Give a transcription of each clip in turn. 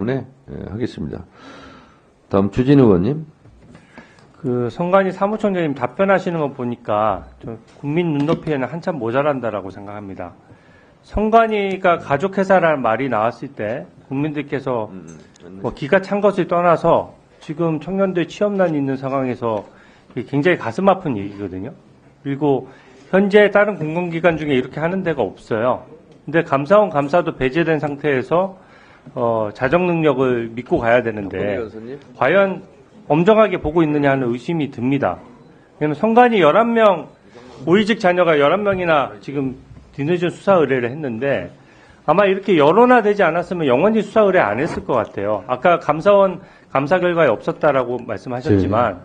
때문에 하겠습니다. 다음 주진 의원님. 성관이 사무총장님 답변하시는 거 보니까 좀 국민 눈높이에는 한참 모자란다라고 생각합니다. 성관이가 가족회사라는 말이 나왔을 때 국민들께서 뭐 기가 찬 것을 떠나서 지금 청년들 취업난이 있는 상황에서 굉장히 가슴 아픈 얘기거든요. 그리고 현재 다른 공공기관 중에 이렇게 하는 데가 없어요. 근데 감사원 감사도 배제된 상태에서 자정 능력을 믿고 가야 되는데 과연 엄정하게 보고 있느냐 하는 의심이 듭니다. 왜냐하면 성관이 11명, 고위직 자녀가 11명이나 지금 뒤늦은 수사 의뢰를 했는데 아마 이렇게 여론화되지 않았으면 영원히 수사 의뢰 안 했을 것 같아요. 아까 감사원 감사 결과에 없었다라고 말씀하셨지만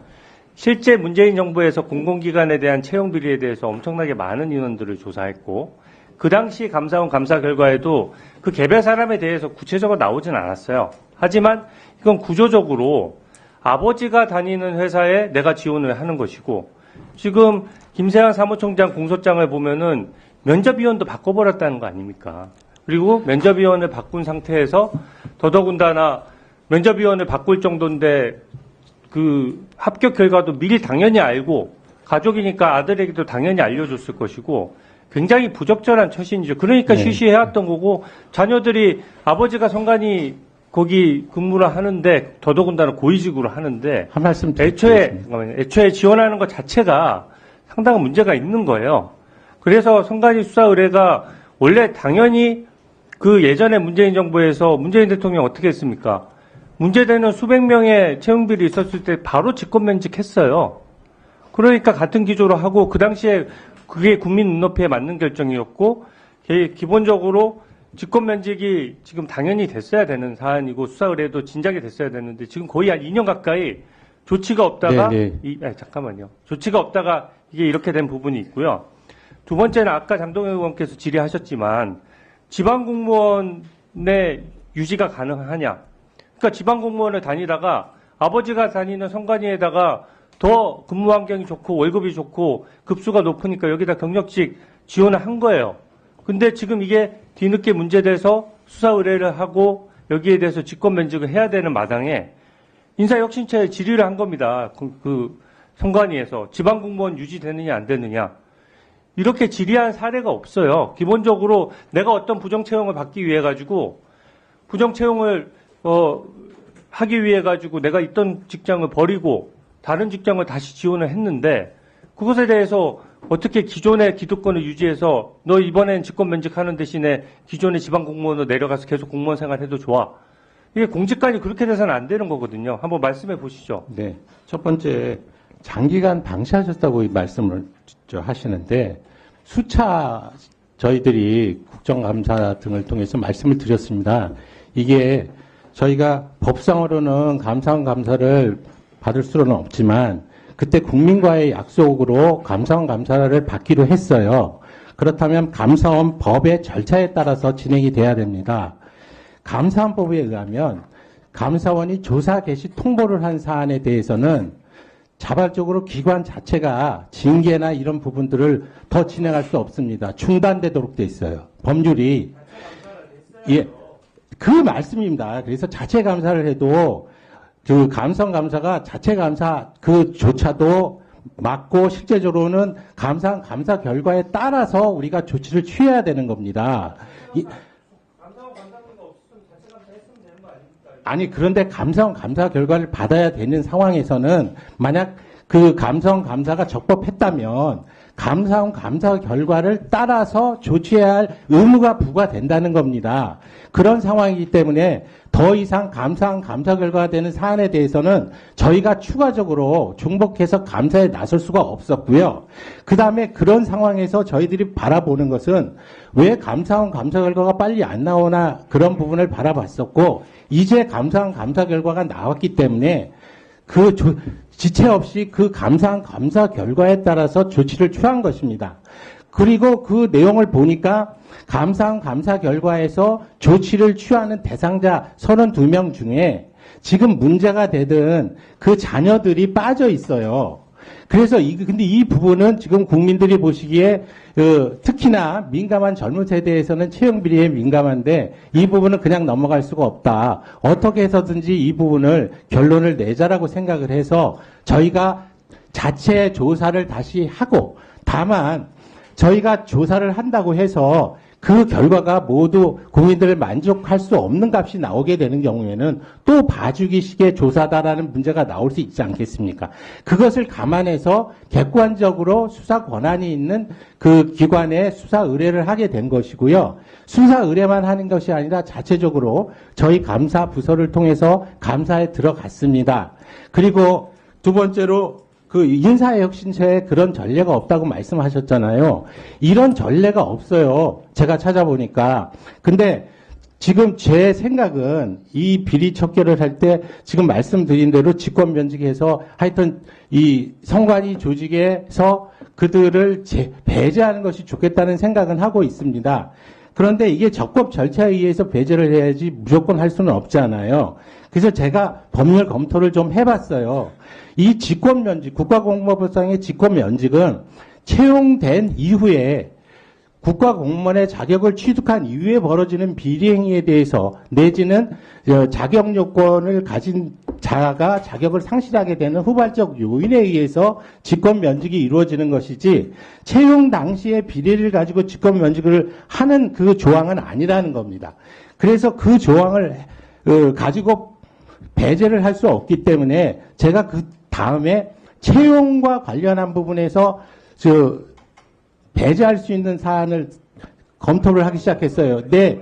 실제 문재인 정부에서 공공기관에 대한 채용 비리에 대해서 엄청나게 많은 인원들을 조사했고 그 당시 감사원 감사 결과에도 그 개별 사람에 대해서 구체적으로 나오진 않았어요. 하지만 이건 구조적으로 아버지가 다니는 회사에 내가 지원을 하는 것이고 지금 김세환 사무총장 공소장을 보면은 면접위원도 바꿔버렸다는 거 아닙니까? 그리고 면접위원을 바꾼 상태에서 더더군다나 면접위원을 바꿀 정도인데 그 합격 결과도 미리 당연히 알고 가족이니까 아들에게도 당연히 알려줬을 것이고 굉장히 부적절한 처신이죠. 그러니까 쉬쉬해왔던 거고 자녀들이 아버지가 성관이 거기 근무를 하는데 더더군다나 고위직으로 하는데 한 말씀 애초에 지원하는 것 자체가 상당한 문제가 있는 거예요. 그래서 성관이 수사 의뢰가 원래 당연히 그 예전에 문재인 정부에서 문재인 대통령 어떻게 했습니까? 문제되는 수백 명의 채용비리 있었을 때 바로 직권면직했어요. 그러니까 같은 기조로 하고 그 당시에 그게 국민 눈높이에 맞는 결정이었고 기본적으로 직권면직이 지금 당연히 됐어야 되는 사안이고 수사 의뢰도 진작에 됐어야 되는데 지금 거의 한 2년 가까이 조치가 없다가 잠깐만요. 조치가 없다가 이게 이렇게 된 부분이 있고요. 두 번째는 아까 장동현 의원께서 질의하셨지만 지방공무원의 유지가 가능하냐. 그러니까 지방공무원을 다니다가 아버지가 다니는 성관이에다가 더 근무 환경이 좋고 월급이 좋고 급수가 높으니까 여기다 경력직 지원을 한 거예요. 근데 지금 이게 뒤늦게 문제돼서 수사 의뢰를 하고 여기에 대해서 직권면직을 해야 되는 마당에 인사혁신처에 질의를 한 겁니다. 그 성관위에서 지방공무원 유지되느냐 안 되느냐. 이렇게 질의한 사례가 없어요. 기본적으로 내가 어떤 부정채용을 받기 위해 가지고 부정채용을 하기 위해 가지고 내가 있던 직장을 버리고 다른 직장을 다시 지원을 했는데 그것에 대해서 어떻게 기존의 기득권을 유지해서 너 이번엔 직권면직하는 대신에 기존의 지방공무원으로 내려가서 계속 공무원 생활해도 좋아. 이게 공직관이 그렇게 돼서는 안 되는 거거든요. 한번 말씀해 보시죠. 네. 첫 번째, 장기간 방치하셨다고 말씀을 하시는데 수차 저희들이 국정감사 등을 통해서 말씀을 드렸습니다. 이게 저희가 법상으로는 감사원 감사를 받을 수는 없지만 그때 국민과의 약속으로 감사원 감사를 받기로 했어요. 그렇다면 감사원 법의 절차에 따라서 진행이 돼야 됩니다. 감사원법에 의하면 감사원이 조사 개시 통보를 한 사안에 대해서는 자발적으로 기관 자체가 징계나 이런 부분들을 더 진행할 수 없습니다. 중단되도록 돼 있어요. 법률이. 예. 그 말씀입니다. 그래서 자체 감사를 해도 그 감사원 감사가 자체 감사 그조차도 맞고 실제적으로는 감사원 감사 결과에 따라서 우리가 조치를 취해야 되는 겁니다. 감사원 감사가 없으면 자체 감사했으면 되는 거 아닙니까? 아니 그런데 감사원 감사 결과를 받아야 되는 상황에서는 만약 그 감사원 감사가 적법했다면 감사원 감사 결과를 따라서 조치해야 할 의무가 부과된다는 겁니다. 그런 상황이기 때문에 더 이상 감사원 감사 결과가 되는 사안에 대해서는 저희가 추가적으로 중복해서 감사에 나설 수가 없었고요. 그 다음에 그런 상황에서 저희들이 바라보는 것은 왜 감사원 감사 결과가 빨리 안 나오나 그런 부분을 바라봤었고 이제 감사원 감사 결과가 나왔기 때문에 지체 없이 그 감사원 감사 결과에 따라서 조치를 취한 것입니다. 그리고 그 내용을 보니까 감사원 감사 결과에서 조치를 취하는 대상자 32명 중에 지금 문제가 되던 그 자녀들이 빠져 있어요. 그래서 근데 이 부분은 지금 국민들이 보시기에 특히나 민감한 젊은 세대에서는 채용 비리에 민감한데 이 부분은 그냥 넘어갈 수가 없다. 어떻게 해서든지 이 부분을 결론을 내자라고 생각을 해서 저희가 자체 조사를 다시 하고, 다만 저희가 조사를 한다고 해서 그 결과가 모두 국민들을 만족할 수 없는 값이 나오게 되는 경우에는 또 봐주기식의 조사다라는 문제가 나올 수 있지 않겠습니까? 그것을 감안해서 객관적으로 수사 권한이 있는 그 기관에 수사 의뢰를 하게 된 것이고요. 수사 의뢰만 하는 것이 아니라 자체적으로 저희 감사 부서를 통해서 감사에 들어갔습니다. 그리고 두 번째로 그 인사의 혁신처에 그런 전례가 없다고 말씀하셨잖아요. 이런 전례가 없어요. 제가 찾아보니까. 근데 지금 제 생각은 이 비리 척결을 할 때 지금 말씀드린 대로 직권 면직해서 하여튼 이 선관위 조직에서 그들을 배제하는 것이 좋겠다는 생각은 하고 있습니다. 그런데 이게 적법 절차에 의해서 배제를 해야지 무조건 할 수는 없잖아요. 그래서 제가 법률 검토를 좀 해봤어요. 이 직권면직, 국가공무원법상의 직권면직은 채용된 이후에 국가공무원의 자격을 취득한 이후에 벌어지는 비리행위에 대해서 내지는 자격 요건을 가진 자가 자격을 상실하게 되는 후발적 요인에 의해서 직권면직이 이루어지는 것이지 채용 당시에 비리를 가지고 직권면직을 하는 그 조항은 아니라는 겁니다. 그래서 그 조항을 가지고 배제를 할 수 없기 때문에 제가 그 다음에 채용과 관련한 부분에서 배제할 수 있는 사안을 검토를 하기 시작했어요. 네.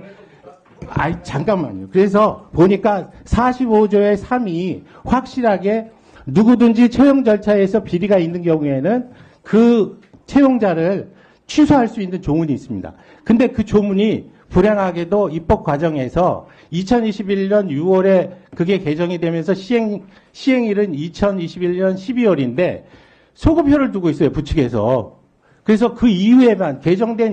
잠깐만요. 그래서 보니까 45조의 3이 확실하게 누구든지 채용 절차에서 비리가 있는 경우에는 그 채용자를 취소할 수 있는 조문이 있습니다. 근데 그 조문이 불행하게도 입법 과정에서 2021년 6월에 그게 개정이 되면서 시행일은 2021년 12월인데 소급표를 두고 있어요, 부측에서. 그래서 그 이후에만 개정된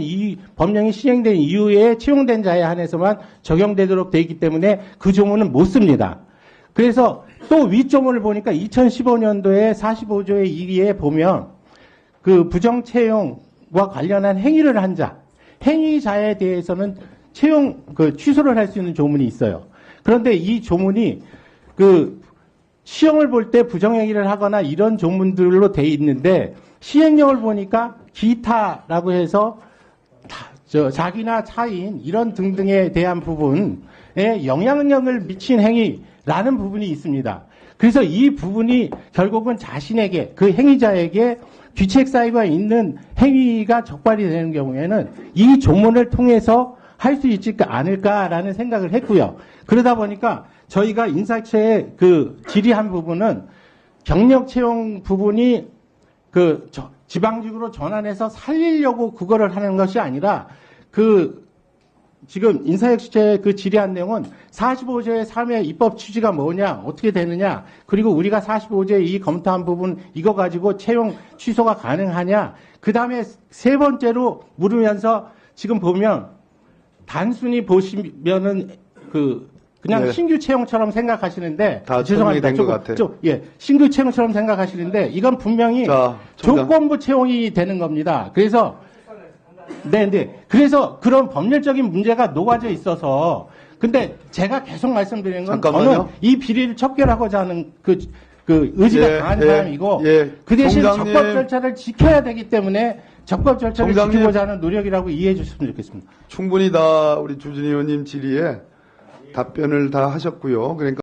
법령이 시행된 이후에 채용된 자에 한해서만 적용되도록 되어 있기 때문에 그 조문은 못 씁니다. 그래서 또 윗조문을 보니까 2015년도에 45조의 2기에 보면 그 부정 채용과 관련한 행위를 한 자, 행위자에 대해서는 취소를 할 수 있는 조문이 있어요. 그런데 이 조문이 시형을 볼 때 부정행위를 하거나 이런 조문들로 돼 있는데 시행령을 보니까 기타라고 해서 자기나 차인 이런 등등에 대한 부분에 영향력을 미친 행위라는 부분이 있습니다. 그래서 이 부분이 결국은 자신에게 그 행위자에게 귀책 사유가 있는 행위가 적발이 되는 경우에는 이 조문을 통해서 할 수 있지 않을까라는 생각을 했고요. 그러다 보니까 저희가 인사처에 질의한 부분은 경력 채용 부분이 지방직으로 전환해서 살리려고 그거를 하는 것이 아니라 지금 인사혁신처에 질의한 내용은 45조의 3의 입법 취지가 뭐냐, 어떻게 되느냐, 그리고 우리가 45조의 이 검토한 부분 이거 가지고 채용 취소가 가능하냐, 그 다음에 세 번째로 물으면서 지금 보면 단순히 보시면은 그냥 네. 신규 채용처럼 생각하시는데 다 정리가 된 것 같아요. 신규 채용처럼 생각하시는데 이건 분명히 조건부 채용이 되는 겁니다. 그래서 그래서 그런 법률적인 문제가 녹아져 있어서 근데 제가 계속 말씀드리는 건 잠깐만요. 저는 이 비리를 척결하고자 하는 그 의지가 강한 사람이고 그 대신 총장님. 적법 절차를 지켜야 되기 때문에 적법 절차를 총장님. 지키고자 하는 노력이라고 이해해 주셨으면 좋겠습니다. 충분히 다 우리 주진 의원님 질의에 답변을 다 하셨고요. 그러니까